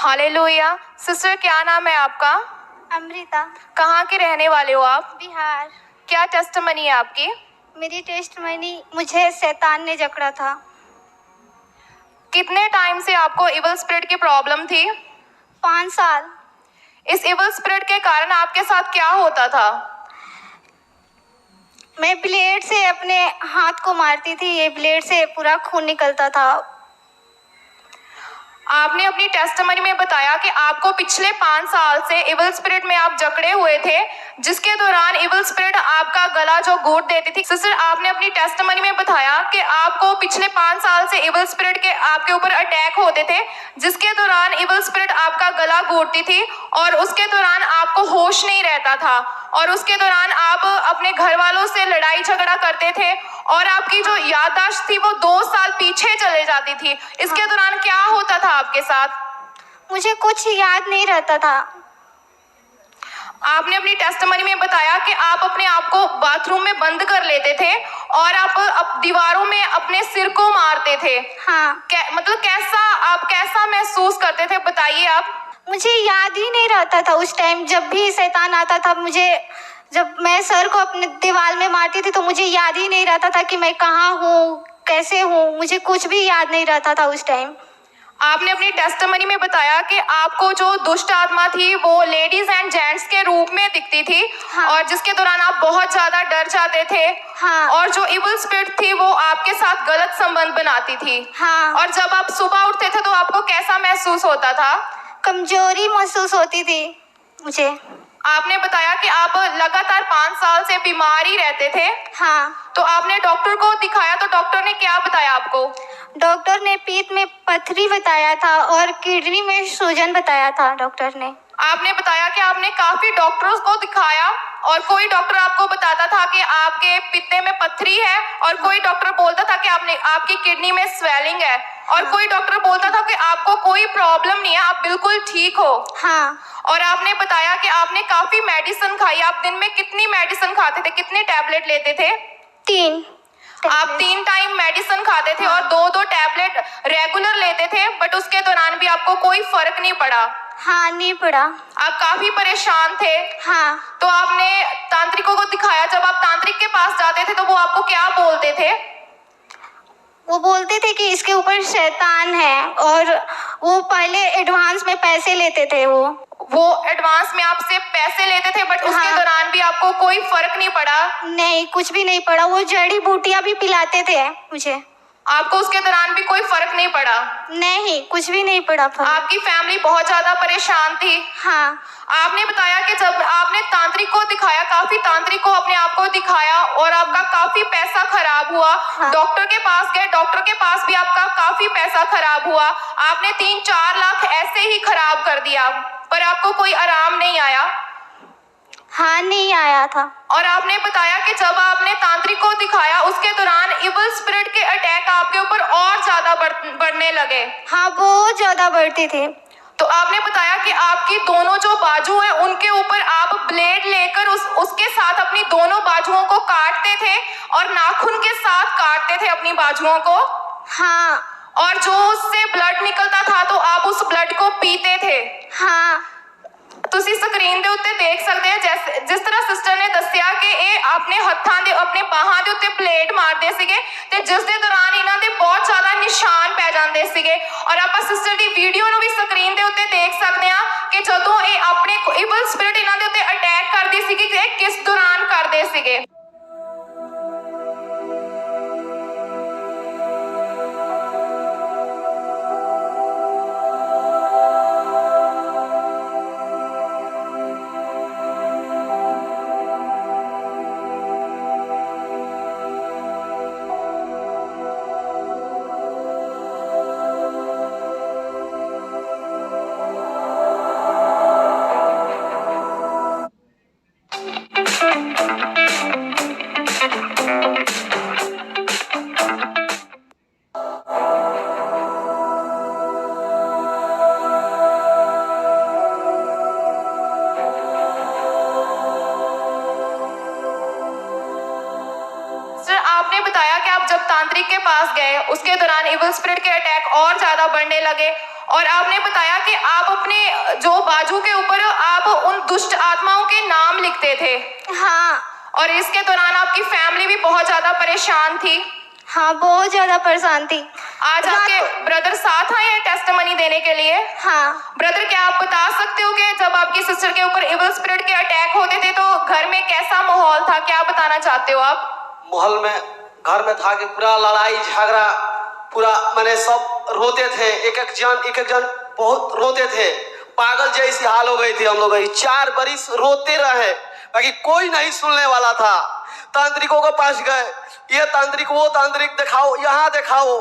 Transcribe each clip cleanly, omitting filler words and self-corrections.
Hallelujah. Sister, क्या नाम है आपका? अमृता। कहाँ के रहने वाले हो आप? बिहार। क्या टेस्टमनी है आपकी? मेरी टेस्टमनी, मुझे शैतान ने जकड़ा था। कितने टाइम से आपको इविल स्पिरिट की प्रॉब्लम थी? 5 साल। इस इविल स्पिरिट के कारण आपके साथ क्या होता था? मैं ब्लेड से अपने हाथ को मारती थी, ये ब्लेड से पूरा खून निकलता था। आपने अपनी टेस्टमनी में बताया कि आपको पिछले 5 साल से इविल स्पिरिट में आप जकड़े हुए थे, जिसके दौरान इविल स्पिरिट आपका गला जो घोट देती थी। सिस्टर, आपने अपनी टेस्टमनी में बताया कि आपको पिछले 5 साल से इविल स्पिरिट के आपके ऊपर अटैक होते थे, जिसके दौरान इविल स्पिरिट आपका गला घोटती थी और उसके दौरान आपको होश नहीं रहता था और उसके दौरान आप अपने घर वालों से लड़ाई झगड़ा करते थे और आपकी जो याददाश्त थी वो 2 साल पीछे चले जाती थी। इसके दौरान क्या होता था आपके साथ? मुझे कुछ याद नहीं रहता था। आपने अपनी टेस्टमनी में बताया कि आप अपने आप को बाथरूम में बंद कर लेते थे और आप दीवारों में अपने सिर को मारते थे। हाँ। मतलब कैसा महसूस करते थे, बताइए आप। मुझे याद ही नहीं रहता था उस टाइम। जब भी शैतान आता था, जब मैं सर को अपने दीवार में मारती थी तो मुझे याद ही नहीं रहता था कि मैं कहाँ हूँ, कैसे हूँ। मुझे कुछ भी याद नहीं रहता था उस टाइम। आपने अपनी टेस्टमनी में बताया कि आपको जो दुष्ट आत्मा थी वो लेडीज एंड जेंट्स के रूप में दिखती थी। हाँ। और जिसके दौरान आप बहुत ज्यादा डर जाते थे। हाँ। और जो इविल स्पिरिट थी वो आपके साथ गलत संबंध बनाती थी। हाँ। और जब आप सुबह उठते थे तो आपको कैसा महसूस होता था? कमजोरी महसूस होती थी मुझे। आपने बताया कि आप लगातार 5 साल से बीमार ही रहते थे। हाँ। तो आपने डॉक्टर को दिखाया तो डॉक्टर ने क्या बताया आपको? डॉक्टर ने पीठ में पथरी बताया था और किडनी में सूजन बताया था डॉक्टर ने। आपने बताया कि आपने काफी डॉक्टर्स को दिखाया और कोई डॉक्टर आपको बताता था कि आपके पित्ते में पथरी है और कोई डॉक्टर बोलता था कि आपकी किडनी में स्वेलिंग है और हाँ। कोई डॉक्टर बोलता था कि आपको कोई प्रॉब्लम नहीं है, आप बिल्कुल ठीक हो। हाँ। और आपने बताया कि आपने काफी मेडिसिन खाई। आप दिन में कितनी मेडिसिन खाते थे, कितने टैबलेट लेते थे? 3। आप 3 टाइम मेडिसिन खाते थे। हाँ। और 2-2 टैबलेट रेगुलर लेते थे, बट उसके दौरान भी आपको कोई फर्क नहीं पड़ा। हाँ, नहीं पड़ा। आप काफी परेशान थे। हाँ। तो आपने तांत्रिकों को दिखाया। जब आप तांत्रिक के पास जाते थे तो वो आपको क्या बोलते थे? वो बोलते थे कि इसके ऊपर शैतान है और वो पहले एडवांस में पैसे लेते थे। वो एडवांस में आपसे पैसे लेते थे, बट उसके हाँ। दौरान भी आपको कोई फर्क नहीं पड़ा? नहीं, कुछ भी नहीं पड़ा। वो जड़ी बूटियां भी पिलाते थे मुझे। आपको उसके दौरान भी कोई फर्क नहीं पड़ा? नहीं, कुछ भी नहीं पड़ा। आपकी फैमिली बहुत ज्यादा परेशान थी। हाँ। आपने बताया कि जब आपने तांत्रिक को दिखाया, काफी तांत्रिक को अपने आप को दिखाया और आपका काफी पैसा खराब हुआ। हाँ। डॉक्टर के पास गए, डॉक्टर के पास भी आपका काफी पैसा खराब हुआ। आपने 3-4 लाख ऐसे ही खराब कर दिया, पर आपको कोई आराम नहीं आया। हाँ, नहीं आया था। और आपने बताया कि जब आपने तांत्रिक को दिखाया उसके दौरान इविल स्पिरिट के अटैक आपके ऊपर और ज्यादा बढ़ने लगे। हाँ, बहुत ज्यादा बढ़ती थी। तो आपने बताया कि आपकी दोनों जो बाजू हैं उनके ऊपर आप ब्लेड लेकर उसके साथ अपनी दोनों बाजुओं को काटते थे और नाखून के साथ काटते थे अपनी बाजुओं को। हाँ। और जो उससे ब्लड निकलता था तो आप उस ब्लड को पीते थे। हाँ। ਤੁਸੀਂ ਸਕਰੀਨ ਦੇ ਉੱਤੇ ਦੇਖ ਸਕਦੇ ਆ ਜਿਸ ਤਰ੍ਹਾਂ ਸਿਸਟਰ ਨੇ ਦੱਸਿਆ ਕਿ ਇਹ ਆਪਣੇ ਹੱਥਾਂ ਦੇ ਆਪਣੇ ਬਾਹਾਂ ਦੇ ਉੱਤੇ ਪਲੇਟ ਮਾਰਦੇ ਸੀਗੇ ਤੇ ਜਿਸ ਦੇ ਦੌਰਾਨ ਇਹਨਾਂ ਦੇ ਬਹੁਤ ਜ਼ਿਆਦਾ ਨਿਸ਼ਾਨ ਪੈ ਜਾਂਦੇ ਸੀਗੇ। ਔਰ ਆਪਾਂ ਸਿਸਟਰ ਦੀ ਵੀਡੀਓ ਨੂੰ ਵੀ ਸਕਰੀਨ ਦੇ ਉੱਤੇ ਦੇਖ ਸਕਦੇ ਆ ਕਿ ਜਦੋਂ ਇਹ ਆਪਣੇ ਇਵਲ ਸਪਿਰਿਟ ਇਹਨਾਂ ਦੇ ਉੱਤੇ ਅਟੈਕ ਕਰਦੀ ਸੀਗੀ ਕਿ ਇਹ ਕਿਸ ਦੌਰਾਨ ਕਰਦੇ ਸੀਗੇ। आपने बताया कि आप जब तांत्रिक के पास गए उसके दौरान इविल स्पिरिट के अटैक और ज्यादा बढ़ने लगे और आपने बताया कि आप अपने जो बाजू के ऊपर आप उन दुष्ट आत्माओं के नाम लिखते थे। हाँ और इसके दौरान आपकी फैमिली भी बहुत ज्यादा परेशान थी। हाँ, बहुत ज्यादा परेशान थी। आज आपके ब्रदर साथ आए हैं टेस्टिमनी देने के लिए। हाँ ब्रदर, क्या आप बता सकते हो कि जब आपकी सिस्टर के ऊपर इविल स्पिरिट के अटैक होते थे तो घर में कैसा माहौल था? क्या बताना चाहते हो आप? माहौल में घर में था कि पूरा लड़ाई झगड़ा, पूरा मैंने सब रोते थे, एक एक जन बहुत रोते थे, पागल जैसी हाल हो गई थी हम लोग। 4 बरिस रोते रहे, बाकी कोई नहीं सुनने वाला था। तांत्रिकों के पास गए, ये तांत्रिक वो तांत्रिक दिखाओ, यहाँ दिखाओ,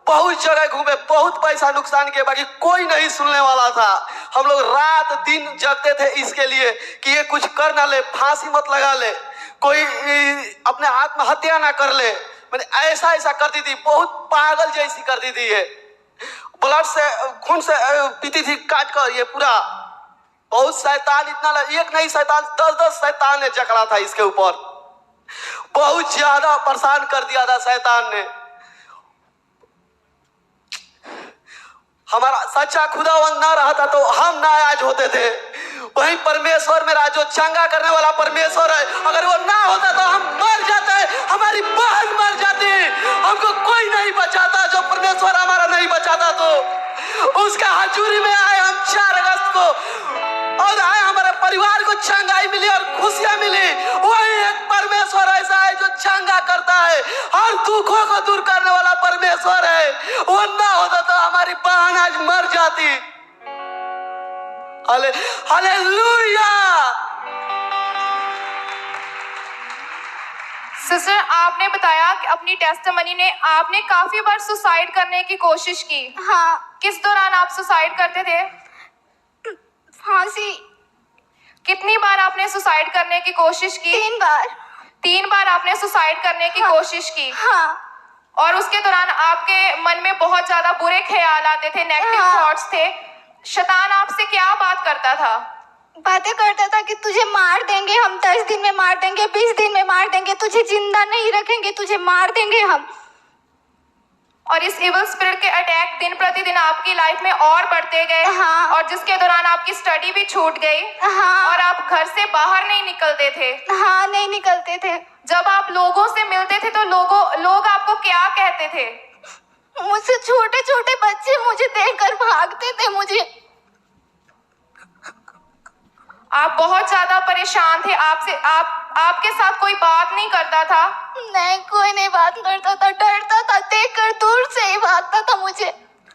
बहुत जगह घूमे, बहुत पैसा नुकसान किए, बाकी कोई नहीं सुनने वाला था। हम लोग रात दिन जगते थे इसके लिए कि ये कुछ कर ना ले, फांसी मत लगा ले, कोई अपने आत्महत्या ना कर ले। मैंने ऐसा करती थी, बहुत पागल जैसी करती थी। ये ब्लड से खून से पीती थी काट कर, ये पूरा बहुत शैतान, इतना एक नहीं शैतान 10 शैतान ने जकड़ा था इसके ऊपर, बहुत ज्यादा परेशान कर दिया था शैतान ने। हमारा सच्चा खुदावंद ना रहता तो हम ना आज होते थे। वही परमेश्वर मेरा जो चंगा करने वाला परमेश्वर है, अगर वो ना होता तो हम मर जाते, हमारी बहन मर जाती, हमको कोई नहीं बचाता। जो परमेश्वर हमारा नहीं बचाता तो उसका हजूरी में आए हम 4 अगस्त को, और आए हमारे परिवार को चंगाई मिली और खुशियां मिली। वही एक परमेश्वर ऐसा है जो चंगा करता है, हर दुखों को दूर करने वाला परमेश्वर है। वो ना होता तो हमारी बहन आज मर जाती। हालेलुया। सिस्टर, आपने बताया कि अपनी टेस्टिमनी ने आपने काफी बार सुसाइड करने की कोशिश की। हाँ। किस दौरान आप सुसाइड करते थे? फांसी। कितनी बार आपने सुसाइड करने की कोशिश की? 3 बार। 3 बार आपने सुसाइड करने की कोशिश की। हाँ। और उसके दौरान आपके मन में बहुत ज्यादा बुरे ख्याल आते थे, नेगेटिव थॉट्स थे। शैतान आपसे क्या बात करता था? बातें करता था कि तुझे मार देंगे हम, 10 दिन में मार देंगे, 20 दिन में मार देंगे, तुझे जिंदा नहीं रखेंगे, तुझे मार देंगे हम। और इस इविल स्पिरिट के अटैक दिन प्रतिदिन आपकी लाइफ में और बढ़ते गए। हाँ। और जिसके दौरान आपकी स्टडी भी छूट गई। हाँ। और आप घर से बाहर नहीं निकलते थे। हाँ, नहीं निकलते थे। जब आप लोगों से मिलते थे तो लोग आपको क्या कहते थे? मुझसे छोटे छोटे बच्चे मुझे देखकर भागते थे। मुझे आप बहुत ज्यादा परेशान थे। आपके साथ कोई बात नहीं करता था? नहीं, कोई नहीं बात करता था, डरता था, देखकर दूर से ही भागता था मुझे।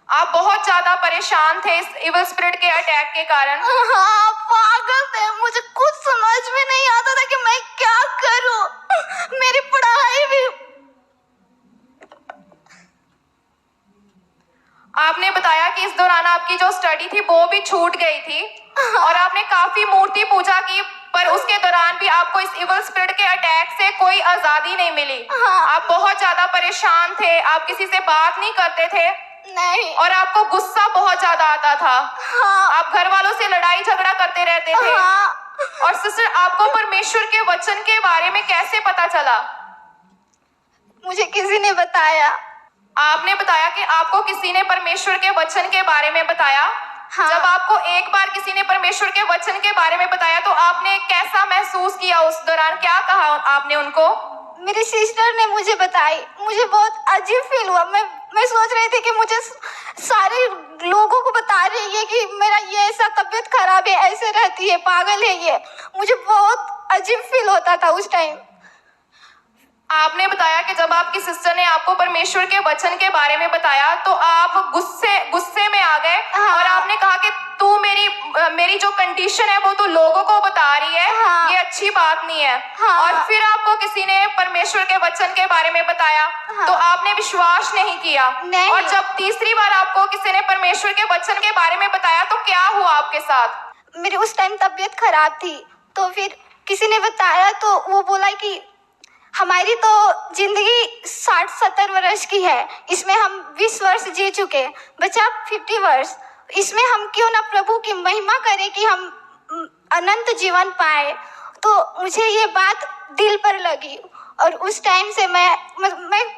आप बहुत ज्यादा परेशान थे इस इविल स्पिरिट के अटैक के कारण। हाँ, पागल थे। मुझे कुछ समझ में नहीं आता था कि मैं क्या करूं। मेरी पढ़ाई भी। आपने बताया कि इस दौरान आपकी जो स्टडी थी वो भी छूट गई थी। और आपने काफी मूर्ति पूजा की, पर उसके दौरान भी आपको इस इविल स्पिरिट के अटैक से कोई आजादी नहीं मिली। आप बहुत ज्यादा परेशान थे, आप किसी से बात नहीं करते थे। नहीं। और आपको गुस्सा बहुत ज्यादा आता था। हाँ। आप घर वालों से लड़ाई झगड़ा करते रहते थे। हाँ। और सिस्टर, आपको परमेश्वर के वचन के बारे में कैसे पता चला? मुझे किसी ने बताया। आपने बताया कि आपको किसी ने परमेश्वर के वचन के बारे में बताया। हाँ। जब आपको एक बार किसी ने परमेश्वर के वचन के बारे में बताया तो आपने कैसा महसूस किया? उस दौरान क्या कहा आपने उनको? मेरी सिस्टर ने मुझे बताई। मुझे बहुत अजीब फील हुआ। मैं सोच रही थी कि मुझे सारे लोगों को बता रही है कि मेरा ये ऐसा तबीयत खराब है, ऐसे रहती है, पागल है ये। मुझे बहुत अजीब फील होता था उस टाइम। आपने बताया कि जब आपकी सिस्टर ने आपको परमेश्वर के वचन के बारे में बताया तो आप गुस्से में आ गए। हाँ। और आपने कहा कि तू मेरी जो कंडीशन है वो तू लोगों को बता रही है। हाँ। ये अच्छी बात नहीं है। हाँ। और फिर आपको किसी ने परमेश्वर के वचन के बारे में बताया। हाँ। तो आपने विश्वास नहीं किया। नहीं। और जब तीसरी बार आपको किसी ने परमेश्वर के वचन के बारे में बताया तो क्या हुआ आपके साथ? मेरी उस टाइम तबीयत खराब थी, तो फिर किसी ने बताया तो वो बोला कि हमारी तो जिंदगी 60-70 वर्ष की है, इसमें हम 20 वर्ष जी चुके, बचा 50 वर्ष। इसमें हम क्यों ना प्रभु की महिमा करें कि हम अनंत जीवन पाए। तो मुझे ये बात दिल पर लगी और उस टाइम से मैं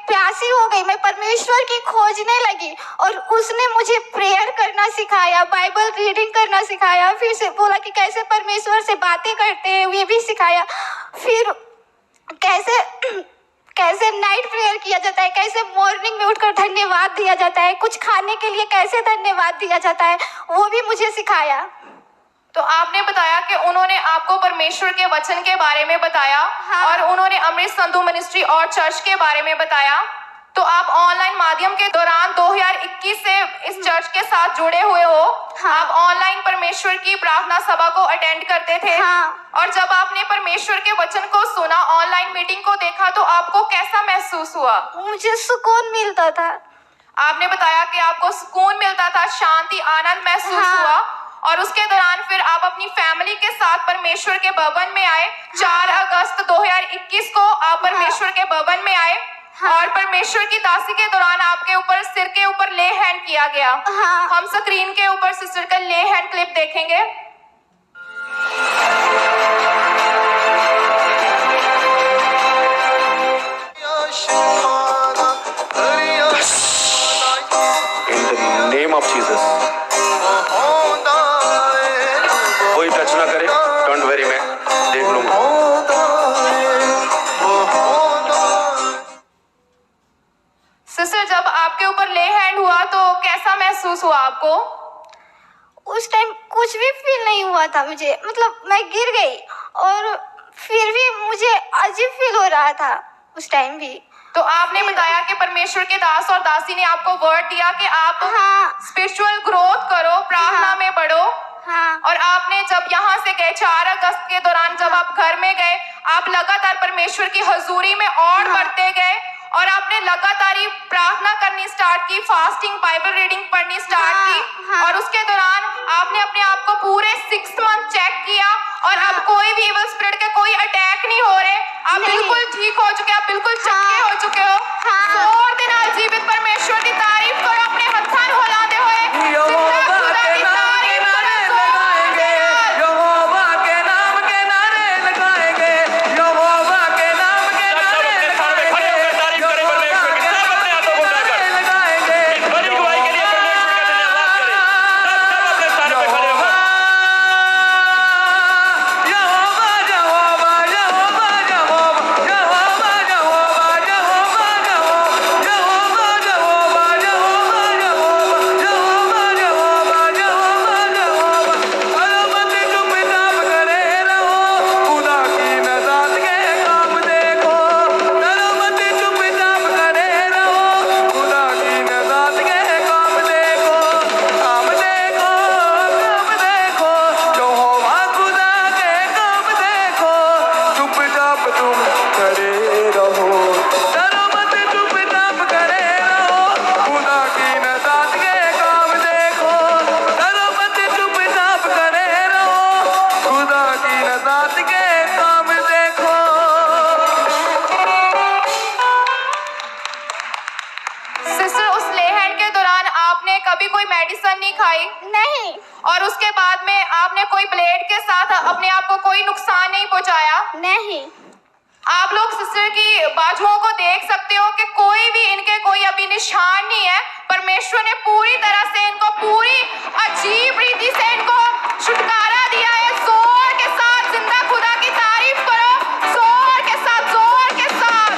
प्यासी हो गई, मैं परमेश्वर की खोजने लगी और उसने मुझे प्रेयर करना सिखाया, बाइबल रीडिंग करना सिखाया, फिर से बोला कि कैसे परमेश्वर से बातें करते हैं ये भी सिखाया, फिर कैसे नाइट प्रेयर किया जाता है, कैसे मॉर्निंग में उठकर धन्यवाद दिया जाता है, कुछ खाने के लिए कैसे धन्यवाद दिया जाता है, वो भी मुझे सिखाया। तो आपने बताया कि उन्होंने आपको परमेश्वर के वचन के बारे में बताया। हाँ। और उन्होंने अमृत संधु मिनिस्ट्री और चर्च के बारे में बताया। तो आप ऑनलाइन माध्यम के दौरान 2021 से इस चर्च के साथ जुड़े हुए हो। हाँ। आप ऑनलाइन परमेश्वर की प्रार्थना सभा को अटेंड करते थे। हाँ। और जब आपने परमेश्वर के वचन को सुना, ऑनलाइन मीटिंग को देखा, तो आपको कैसा महसूस हुआ? मुझे सुकून मिलता था। आपने बताया कि आपको सुकून मिलता था, शांति, आनंद महसूस हाँ। हुआ। और उसके दौरान फिर आप अपनी फैमिली के साथ परमेश्वर के भवन में आए। 4 अगस्त 2021 को आप परमेश्वर के भवन में आए। हाँ। और परमेश्वर की दासी के दौरान आपके ऊपर, सिर के ऊपर ले हैंड किया गया। हाँ। हम स्क्रीन के ऊपर सिस्टर का ले हैंड क्लिप देखेंगे। In the name of Jesus, कोई टच ना करे, डोंट वरी, मैं देख लूंगा। सिस्टर, जब आपके ऊपर ले हैंड हुआ तो कैसा महसूस हुआ आपको? उस टाइम कुछ भी फील नहीं हुआ था मुझे, मतलब मैं गिर गई और फिर भी मुझे अजीब फील हो रहा था उस टाइम भी। तो आपने बताया कि परमेश्वर के दास और दासी ने आपको वर्ड दिया कि आप हाँ। स्पिरिचुअल ग्रोथ करो, प्रार्थना हाँ। में बढ़ो। हाँ। और आपने जब यहाँ से गए 4 अगस्त के दौरान, जब आप घर में गए, आप लगातार परमेश्वर की हजूरी में और हाँ। बढ़ते गए और आपने लगातार ही प्रार्थना करनी स्टार्ट की, फास्टिंग, बाइबल रीडिंग पढ़नी स्टार्ट हाँ। की। हाँ। और उसके दौरान आपने अपने आप को पूरे 6 मंथ चेक किया और हाँ। अब कोई भी इविल स्पिरिट के कोई अटैक नहीं हो रहे। आप नहीं। बिल्कुल ठीक हो चुके, आप बिल्कुल चक्के हाँ। हो चुके हो। हाँ। जोर दे नाल जीवित परमेश्वर की तारीफ करो, अपने हत्थां नूं हिलांदे होए जिंदा खुदा की तारीफ करो। जोर दे नाल। यहोवा के नाम के नारे लगाएंगे, यहोवा के नाम के नारे लगाएंगे, तारीफ करें परमेश्वर की। सब अपने हाथों को उठाकर लगाएंगे। इस बड़ी गवाही के लिए परमेश्वर का धन्यवाद करें। सब अपने स्थान पे खड़े होकर यहोवा यहोवा यहोवा यहोवा यहोवा यहोवा यहोवा यहोवा यहोवा यहोवा यहोवा यहोवा यहोवा अरे मत चुपचाप करे रहो, खुदा की नज़ात के काम देखो। अरे मत चुपचाप करे रहो, खुदा की नज़ात के काम देखो। काम देखो, काम देखो, यहोवा खुदा के काम देखो। चुपचाप तुम करे रहो, डरो मत, चुपचाप करे रहो, खुदा की नज़ात के काम देखो। डरो मत, चुपचाप करे रहो, खुदा की नज़ात के काम देखो। सिस्टर, उस ले हैंड के दौरान आपने कभी कोई मेडिसिन नहीं खाई नहीं। और उसके बाद में आपने कोई ब्लेड के साथ अपने आप को कोई नुकसान नहीं पहुंचाया। नहीं। आप लोग सिस्टर की बाजुओं को देख सकते हो कि कोई भी इनके कोई अभी निशान नहीं है। परमेश्वर ने पूरी तरह से इनको, पूरी अजीब रीति से इनको छुटकारा दिया है। जोर के साथ जिंदा खुदा की तारीफ करो, जोर के साथ, जोर के साथ।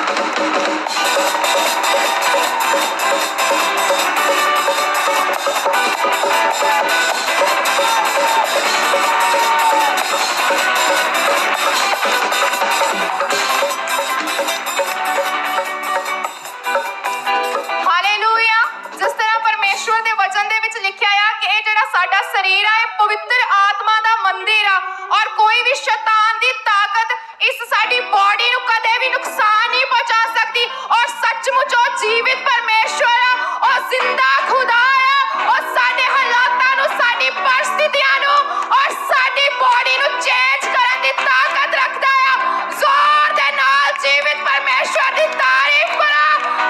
हालेलुया। जिस तरह परमेश्वर ਦੇ ਵਚਨ ਦੇ ਵਿੱਚ ਲਿਖਿਆ ਆ ਕਿ ਇਹ ਜਿਹੜਾ ਸਾਡਾ ਸਰੀਰ ਆ, ਇਹ ਪਵਿੱਤਰ ਆਤਮਾ ਦਾ ਮੰਦਿਰ ਆ ਔਰ ਕੋਈ ਵੀ ਸ਼ੈਤਾਨ ਦੀ ਤਾਕਤ ਇਸ ਸਾਡੀ ਬਾਡੀ ਨੂੰ ਕਦੇ ਵੀ ਨੁਕਸਾਨ ਨਹੀਂ ਪਹੁੰਚਾ ਸਕਦੀ। ਔਰ ਸੱਚਮੁੱਚ ਉਹ ਜੀਵਿਤ ਪਰਮੇਸ਼ਵਰ ਆ, ਉਹ ਜ਼ਿੰਦਾ ਖੁਦਾ ਆ, ਉਹ ਸਾਡੇ ਹਾਲਾਤਾਂ ਨੂੰ, ਸਾਡੀ परिस्थितियां ਨੂੰ ਔਰ ਸਾਡੀ ਬਾਡੀ ਨੂੰ ਚੇਂਜ ਕਰਨ ਦੀ ਤਾਕਤ ਰੱਖਦਾ ਆ। ਜ਼ੋਰ ਦੇ ਨਾਲ ਜੀਵਿਤ ਪਰਮੇਸ਼ਵਰ ਦੀ ਤਾਰੀਫ ਕਰੋ,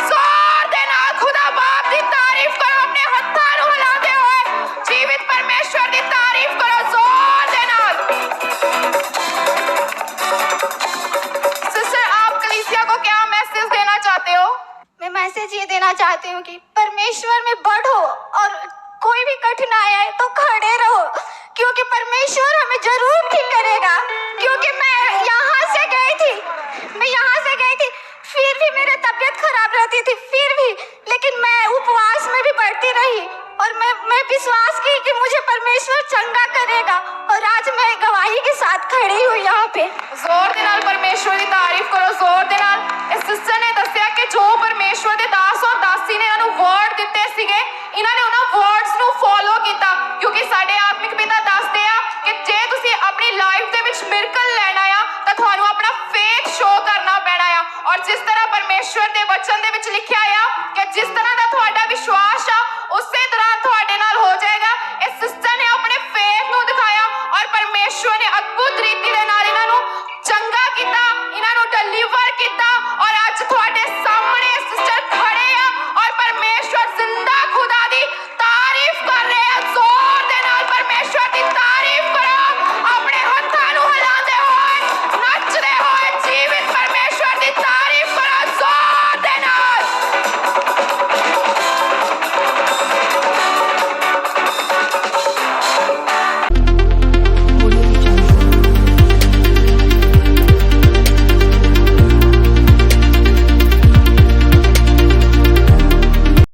ਜ਼ੋਰ ਦੇ ਨਾਲ ਖੁਦਾ ਬਾਪ ਦੀ ਤਾਰੀफ करो, अपने हत्थां नूं हिलांदे होए जीवित परमेश्वर की तारीफ करो। चाहती हूँ कि परमेश्वर में बढ़ो और कोई भी कठिनाई आए तो खड़े रहो, क्योंकि परमेश्वर हमें जरूर ठीक करेगा। क्योंकि मैं यहाँ से गई थी, फिर भी मेरी तबीयत खराब रहती थी, फिर भी, लेकिन मैं उपवास में भी बढ़ती रही और मैं विश्वास की कि मुझे परमेश्वर चंगा करेगा, और आज मैं गवाही के साथ खड़ी हूँ यहाँ पे। ਜ਼ੋਰ ਦੇ ਨਾਲ ਪਰਮੇਸ਼ਵਰ ਦੀ ਤਾਰੀਫ ਕਰੋ, ਜ਼ੋਰ ਦੇ ਨਾਲ। ਇਸ ਸਿਸਟਰ ਨੇ ਦੱਸਿਆ ਕਿ ਜੋ ਪਰਮੇਸ਼ਵਰ ਦੇ ਦਾਸ ਔਰ ਦਾਸੀ ਨੇ ਇਹਨਾਂ ਨੂੰ ਵਰਡ ਦਿੱਤੇ ਸੀਗੇ